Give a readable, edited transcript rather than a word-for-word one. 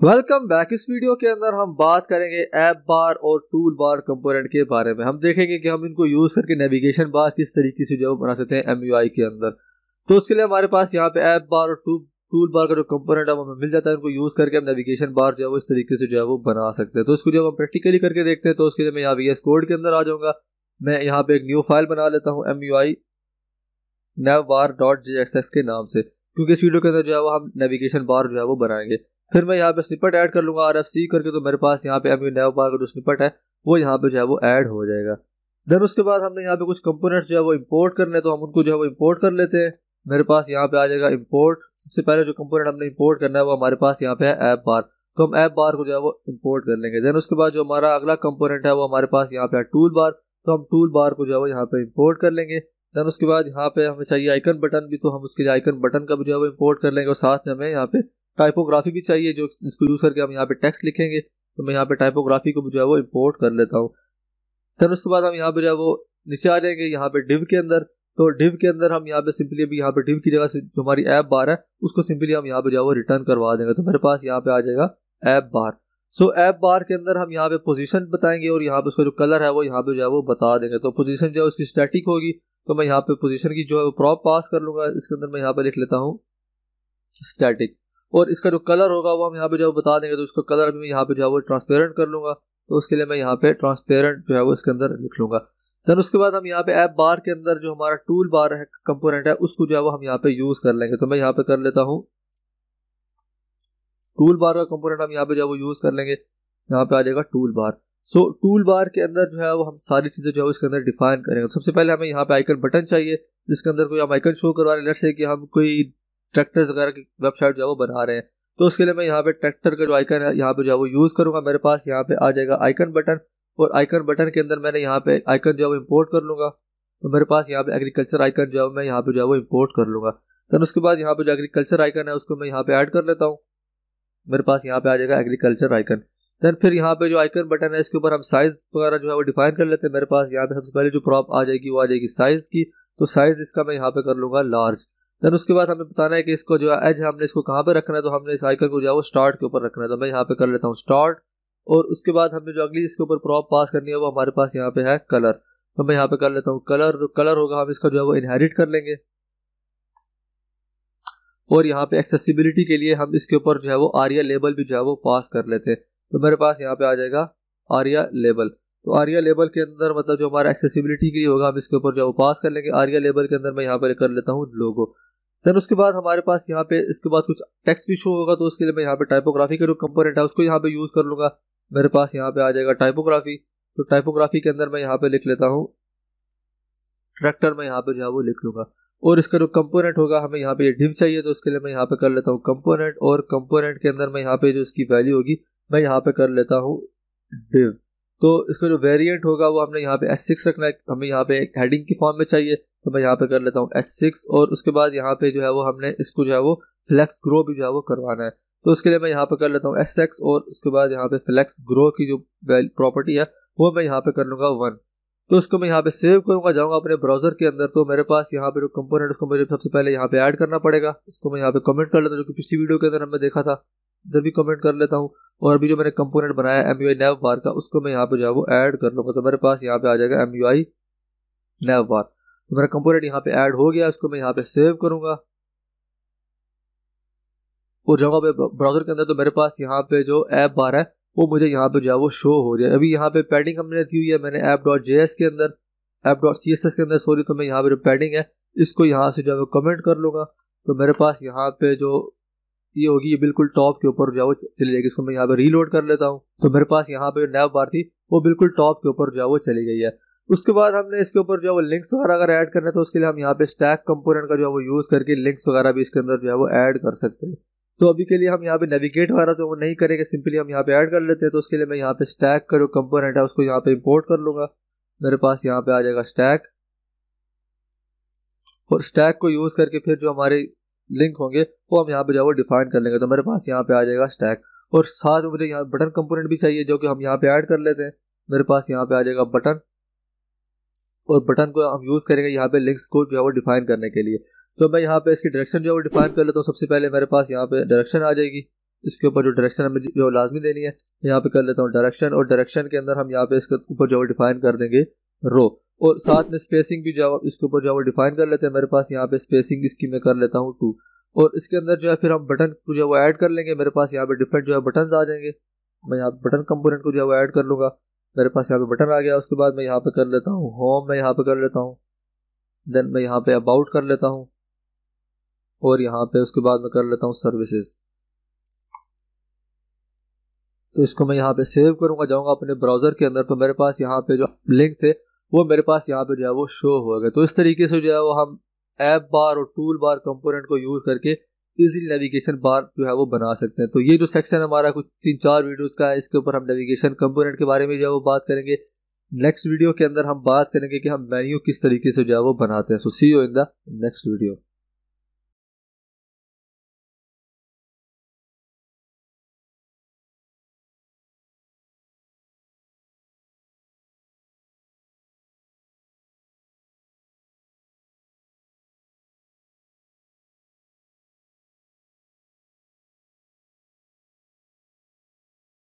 Welcome back. इस video के अंदर हम बात करेंगे ऐप बार और टूल बार कंपोनेंट के बारे में। हम देखेंगे कि हम इनको यूज करके नेविगेशन बार किस तरीके से जो बना सकते हैं MUI के अंदर। तो उसके लिए हमारे पास यहाँ पे ऐप बार और टूल बार का जो कंपोनेंट है वो हमें मिल जाता है। इनको यूज करके हम नेविगेशन बार जो है वो इस तरीके से जो है वो बना सकते हैं। तो इसको जब हम प्रैक्टिकली करके देखते हैं तो उसके लिए मैं यहाँ VS कोड के अंदर आ जाऊंगा। मैं यहाँ पे एक न्यू फाइल बना लेता हूँ MUI navbar.jxx के नाम से, क्योंकि इस वीडियो के अंदर जो है वो हम नेविगेशन बार जो है वो बनाएंगे। फिर मैं यहाँ पे स्निपेट ऐड कर लूंगा RFC करके, तो मेरे पास यहाँ पे MUI navbar का जो स्निपेट है वो यहाँ पे जो है वो ऐड हो जाएगा। देन उसके बाद हमने यहाँ पे कुछ कंपोनेंट्स जो है वो इंपोर्ट करने, तो हम उनको जो है वो इंपोर्ट कर लेते हैं। मेरे पास यहाँ पे आ जाएगा इंपोर्ट। सबसे पहले जो कंपोनेंट हमने इंपोर्ट करना है वो हमारे पास यहाँ पे है ऐप बार, तो हम ऐप बार को जो है वो इंपोर्ट कर लेंगे। देन उसके बाद जो हमारा अगला कंपोनेंट है वो हमारे पास यहाँ पे है टूल बार, तो हम टूल बार को जो है वो यहाँ पे इंपोर्ट कर लेंगे। देन उसके बाद यहाँ पे हमें चाहिए आइकन बटन भी, तो हम उसके लिए आइकन बटन का भी जो है वो इंपोर्ट कर लेंगे। और साथ में हमें यहाँ पे टाइपोग्राफी भी चाहिए, जो इसको यूज करके हम यहाँ पे टेक्स्ट लिखेंगे, तो मैं यहाँ पे टाइपोग्राफी को भी जो है वो इंपोर्ट कर लेता हूँ। देन उसके बाद हम यहाँ पे जो है वो नीचे आ जाएंगे यहाँ पे डिव के अंदर। तो डिव के अंदर हम यहाँ पे सिंपली अभी यहाँ पे डिव की जगह से जो हमारी ऐप बार है उसको सिंपली हम यहाँ पे जो है वो रिटर्न करवा देंगे। तो मेरे पास यहाँ पे आ जाएगा ऐप बार। सो ऐप बार के अंदर हम यहाँ पे पोजीशन बताएंगे और यहाँ पे उसका जो कलर है वो यहाँ पे जो है वो बता देंगे। तो पोजीशन जो है उसकी स्टैटिक होगी, तो मैं यहाँ पे पोजीशन की जो है प्रॉप पास कर लूंगा। इसके अंदर मैं यहाँ पे लिख लेता हूँ स्टैटिक, और इसका जो कलर होगा वो हम यहाँ पे जो बता देंगे। तो इसका कलर भी यहाँ पे जो है वो ट्रांसपेरेंट कर लूंगा, तो उसके लिए मैं यहाँ पे ट्रांसपेरेंट जो है वो इसके अंदर लिख लूंगा। देन उसके बाद हम यहाँ पे ऐप बार के अंदर जो हमारा टूल बार है कंपोनेंट है उसको जो है वो हम यहाँ पे यूज कर लेंगे। तो मैं यहाँ पे कर लेता हूँ टूल बार का कंपोनेंट हम यहाँ पे जो है वो यूज कर लेंगे। यहाँ पे आ जाएगा टूल बार। सो टूल बार के अंदर जो है वो हम सारी चीजें जो है इसके अंदर डिफाइन करेंगे। तो सबसे पहले हमें यहाँ पे आइकन बटन चाहिए, जिसके अंदर कोई हम आइकन शो करवा रहे हैं। लेट्स से कि हम कोई ट्रैक्टर्स वगैरह की वेबसाइट जो है वो बना रहे हैं, तो उसके लिए मैं यहाँ पे ट्रैक्टर का जो आइकन है यहाँ पे जो है वो यूज करूंगा। मेरे पास यहाँ पे आ जाएगा आइकन बटन, और आइकन बटन के अंदर मैंने यहाँ पे आइकन जो है वो इम्पोर्ट कर लूंगा। तो मेरे पास यहाँ पे एग्रीकल्चर आइकन जो है मैं यहाँ पे जो है वो इम्पोर्ट कर लूंगा। देन उसके बाद यहाँ पे जो एग्रीकल्चर आइकन है उसको मैं यहाँ पे ऐड कर लेता हूँ। मेरे पास यहाँ पे आ जाएगा एग्रीकल्चर आइकन। देन फिर यहाँ पे जो आइकन बटन है इसके ऊपर हम साइज वगैरह जो है वो डिफाइन कर लेते हैं। मेरे पास यहाँ पे सबसे पहले जो प्रॉप आ जाएगी वो आ जाएगी साइज की, तो साइज इसका मैं यहाँ पे कर लूंगा लार्ज। देन उसके बाद हमें बताना है कि इसको जो एज है हमने इसको कहाँ पे रखना है, तो हमने इस आइकन को जो है वो स्टार्ट के ऊपर रखना है। तो मैं यहाँ पे कर लेता हूँ स्टार्ट, और उसके बाद हमने जो अगली इसके ऊपर प्रॉप पास करनी है वो हमारे पास यहाँ पे है कलर। तो मैं यहाँ पे कर लेता हूँ कलर। जो कलर होगा हम इसका जो है वो इनहेरिट कर लेंगे, और यहाँ पे एक्सेसिबिलिटी के लिए हम इसके ऊपर जो है वो आरिया लेबल भी जो है वो पास कर लेते हैं। तो मेरे पास यहाँ पे आ जाएगा आरिया लेबल। तो आरिया लेबल के अंदर मतलब जो हमारा एक्सेसिबिलिटी के लिए होगा हम इसके ऊपर जो है वो पास कर लेंगे। आरिया लेबल के अंदर मैं यहाँ पे कर लेता हूँ लोगो। देन उसके बाद हमारे पास यहाँ पे इसके बाद कुछ टेक्स्ट भी शो होगा, तो उसके लिए मैं यहाँ पे टाइपोग्राफी का जो कंपोनेंट है उसको यहाँ पे यूज कर लूंगा। मेरे पास यहाँ पे आ जाएगा टाइपोग्राफी। तो टाइपोग्राफी के अंदर मैं यहाँ पे लिख लेता हूँ ट्रैक्टर, में यहाँ पे जो है वो लिख लूंगा। और इसका जो कंपोनेंट होगा हमें यहाँ पे ये डिव चाहिए, तो उसके लिए मैं यहाँ पे कर लेता हूँ कंपोनेंट, और कंपोनेंट के अंदर मैं यहाँ पे जो इसकी वैल्यू होगी मैं यहाँ पे कर लेता हूँ डिव। तो इसका जो वेरिएंट होगा वो हमने यहाँ पे H6 रखना है। हमें यहाँ पे एक हेडिंग की फॉर्म में चाहिए, तो मैं यहाँ पे कर लेता हूँ H6। और उसके बाद यहाँ पे जो है वो हमने इसको जो है वो फ्लेक्स ग्रो भी जो है वो करवाना है, तो उसके लिए मैं यहाँ पे कर लेता हूँ S6। और उसके बाद यहाँ पे फ्लेक्स ग्रो की जो प्रॉपर्टी है वो मैं यहाँ पे कर लूंगा 1। तो उसको मैं यहाँ पे सेव करूंगा, जाऊंगा अपने ब्राउजर के अंदर। तो मेरे पास यहाँ पे जो कंपोनेंट उसको मुझे सबसे पहले यहाँ पे ऐड करना पड़ेगा। उसको मैं यहाँ पे कमेंट कर लेता हूँ, जो कि पिछली वीडियो के अंदर हमने देखा था, जब भी कमेंट कर लेता हूँ। और अभी जो मैंने कंपोनेंट बनाया MUI navbar का उसको मैं यहाँ पे जो है वो ऐड कर लूंगा। तो मेरे पास यहाँ पे आ जाएगा MUI navbar। तो मेरा कंपोनेंट यहाँ पे ऐड हो गया, उसको मैं यहाँ पे सेव करूंगा और जाऊंगा ब्राउजर के अंदर। तो मेरे पास यहाँ पे जो ऐप बार है वो मुझे यहाँ पे जो है वो शो हो जाए। अभी यहाँ पे पैडिंग हमने दी हुई है मैंने app.js के अंदर, app.css के अंदर सॉरी। तो मैं यहाँ पे जो पैडिंग है इसको यहाँ से जो है कमेंट कर लूंगा। तो मेरे पास यहाँ पे जो ये होगी ये बिल्कुल टॉप के ऊपर जो है वो चली जाएगी। इसको मैं यहाँ पे रीलोड कर लेता हूँ। तो मेरे पास यहाँ पे जो नैव बार थी वो बिल्कुल टॉप के ऊपर जो है वो चली गई है। उसके बाद हमने इसके ऊपर जो है वो लिंक्स वगैरह अगर ऐड करना है, तो उसके लिए हम यहाँ पे स्टैक कंपोनेंट का जो है वो यूज करके लिंक्स वगैरह भी इसके अंदर जो है वो ऐड कर सकते हैं। तो अभी के लिए हम यहाँ पे नेविगेट वगैरह तो वो नहीं करेंगे, सिंपली हम यहाँ पे ऐड कर लेते हैं। तो उसके लिए मैं यहाँ पे स्टैक का जो कंपोनेंट है उसको यहाँ पे इंपोर्ट कर लूंगा। मेरे पास यहाँ पे आ जाएगा स्टैक, और स्टैक को यूज करके फिर जो हमारे लिंक होंगे वो हम यहाँ पे जो है वो डिफाइन कर लेंगे। तो मेरे पास यहाँ पे आ जाएगा स्टैक, और साथ में मुझे यहाँ बटन कंपोनेंट भी चाहिए जो कि हम यहाँ पे ऐड कर लेते हैं। मेरे पास यहाँ पे आ जाएगा बटन, और बटन को हम यूज करेंगे यहाँ पे लिंक्स को जो है वो डिफाइन करने के लिए। तो मैं यहाँ पे इसकी डायरेक्शन जो है वो डिफाइन कर लेता हूँ। सबसे पहले मेरे पास यहाँ पे डायरेक्शन आ जाएगी। इसके ऊपर जो डायरेक्शन हमें जो लाजमी देनी है, यहाँ पे कर लेता हूँ डायरेक्शन, और डायरेक्शन के अंदर हम यहाँ पे इसके ऊपर जो डिफाइन कर देंगे रो, और साथ में स्पेसिंग भी जो इसके ऊपर जो डिफाइन कर लेते हैं। मेरे पास यहाँ पे स्पेसिंग इसकी मैं कर लेता हूँ 2, और इसके अंदर जो है फिर हम बटन को जो है ऐड कर लेंगे। मेरे पास यहाँ पे डिफरेंट जो है बटन आ जाएंगे, मैं यहाँ बटन कंपोनेंट को जो है ऐड कर लूँगा। मेरे पास यहाँ पे बटन आ गया। उसके बाद मैं यहाँ पे कर लेता हूँ होम, मैं यहाँ पे कर लेता हूँ, देन मैं यहाँ पे अबाउट कर लेता हूँ, और यहाँ पे उसके बाद मैं कर लेता हूँ सर्विसेज। तो इसको मैं यहाँ पे सेव करूंगा, जाऊंगा अपने ब्राउजर के अंदर, तो मेरे पास यहाँ पे जो लिंक थे वो मेरे पास यहाँ पे जो है वो शो हो गए। तो इस तरीके से जो है वो हम ऐप बार और टूल बार कंपोनेंट को यूज करके इजीली नेविगेशन बार जो है वो बना सकते हैं। तो ये जो सेक्शन हमारा कुछ 3-4 वीडियोस का है, इसके ऊपर हम नेविगेशन कंपोनेंट के बारे में जो है वो बात करेंगे। नेक्स्ट वीडियो के अंदर हम बात करेंगे कि हम मेन्यू किस तरीके से जो है वो बनाते हैं। So see you in the next video.